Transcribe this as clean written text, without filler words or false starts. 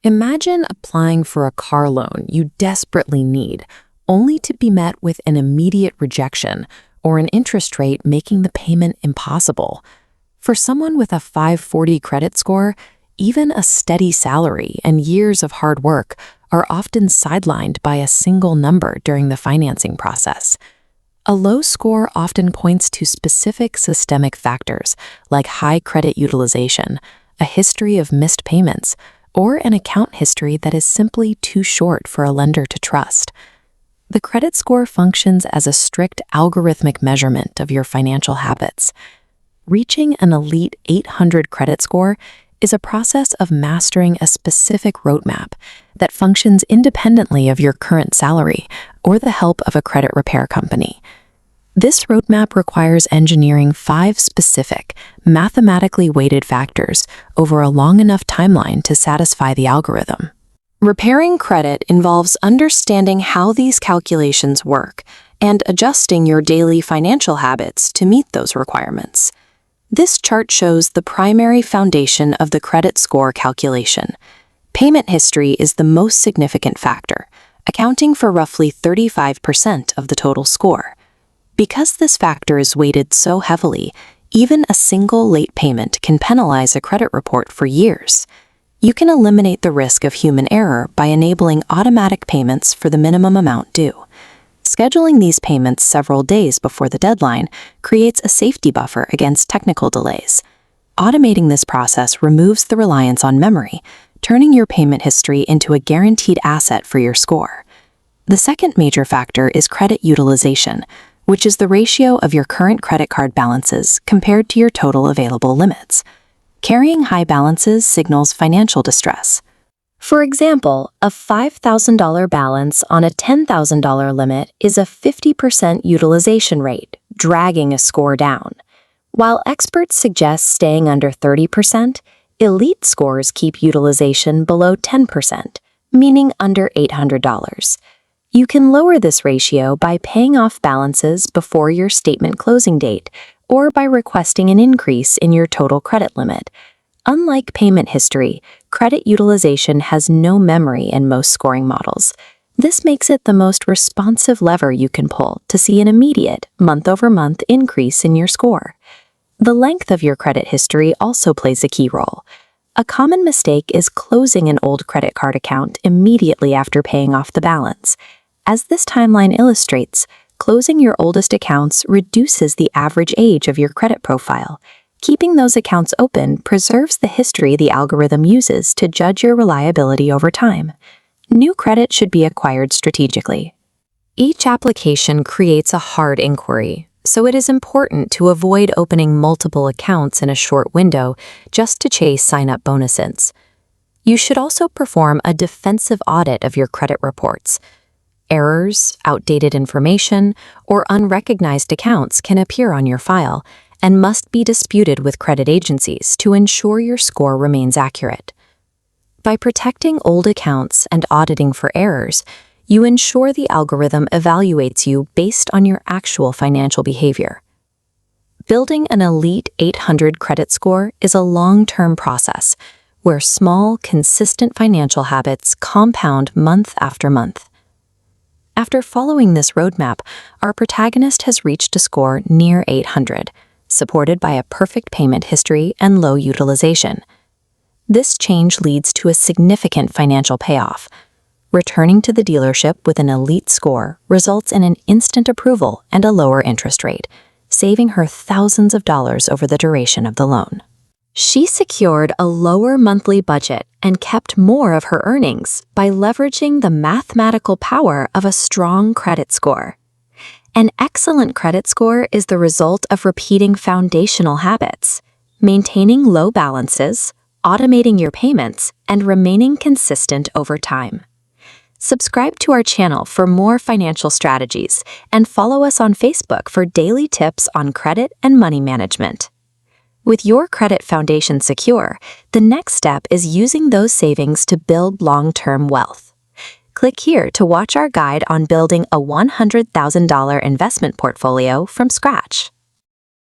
Imagine applying for a car loan you desperately need, only to be met with an immediate rejection or an interest rate making the payment impossible. For someone with a 540 credit score, even a steady salary and years of hard work are often sidelined by a single number during the financing process. A low score often points to specific systemic factors like high credit utilization, a history of missed payments, or an account history that is simply too short for a lender to trust. The credit score functions as a strict algorithmic measurement of your financial habits. Reaching an elite 800 credit score is a process of mastering a specific roadmap that functions independently of your current salary or the help of a credit repair company. This roadmap requires engineering 5 specific, mathematically weighted factors over a long enough timeline to satisfy the algorithm. Repairing credit involves understanding how these calculations work and adjusting your daily financial habits to meet those requirements. This chart shows the primary foundation of the credit score calculation. Payment history is the most significant factor, accounting for roughly 35% of the total score. Because this factor is weighted so heavily, even a single late payment can penalize a credit report for years. You can eliminate the risk of human error by enabling automatic payments for the minimum amount due. Scheduling these payments several days before the deadline creates a safety buffer against technical delays. Automating this process removes the reliance on memory, turning your payment history into a guaranteed asset for your score. The second major factor is credit utilization, which is the ratio of your current credit card balances compared to your total available limits. Carrying high balances signals financial distress. For example, a $5,000 balance on a $10,000 limit is a 50% utilization rate, dragging a score down. While experts suggest staying under 30%, elite scores keep utilization below 10%, meaning under $800. You can lower this ratio by paying off balances before your statement closing date or by requesting an increase in your total credit limit. Unlike payment history, credit utilization has no memory in most scoring models. This makes it the most responsive lever you can pull to see an immediate, month-over-month increase in your score. The length of your credit history also plays a key role. A common mistake is closing an old credit card account immediately after paying off the balance. As this timeline illustrates, closing your oldest accounts reduces the average age of your credit profile. Keeping those accounts open preserves the history the algorithm uses to judge your reliability over time. New credit should be acquired strategically. Each application creates a hard inquiry, so it is important to avoid opening multiple accounts in a short window just to chase sign-up bonuses. You should also perform a defensive audit of your credit reports. Errors, outdated information, or unrecognized accounts can appear on your file and must be disputed with credit agencies to ensure your score remains accurate. By protecting old accounts and auditing for errors, you ensure the algorithm evaluates you based on your actual financial behavior. Building an elite 800 credit score is a long-term process where small, consistent financial habits compound month after month. After following this roadmap, our protagonist has reached a score near 800, supported by a perfect payment history and low utilization. This change leads to a significant financial payoff. Returning to the dealership with an elite score results in an instant approval and a lower interest rate, saving her thousands of dollars over the duration of the loan. She secured a lower monthly budget and kept more of her earnings by leveraging the mathematical power of a strong credit score. An excellent credit score is the result of repeating foundational habits, maintaining low balances, automating your payments, and remaining consistent over time. Subscribe to our channel for more financial strategies and follow us on Facebook for daily tips on credit and money management. With your credit foundation secure, the next step is using those savings to build long-term wealth. Click here to watch our guide on building a $100,000 investment portfolio from scratch.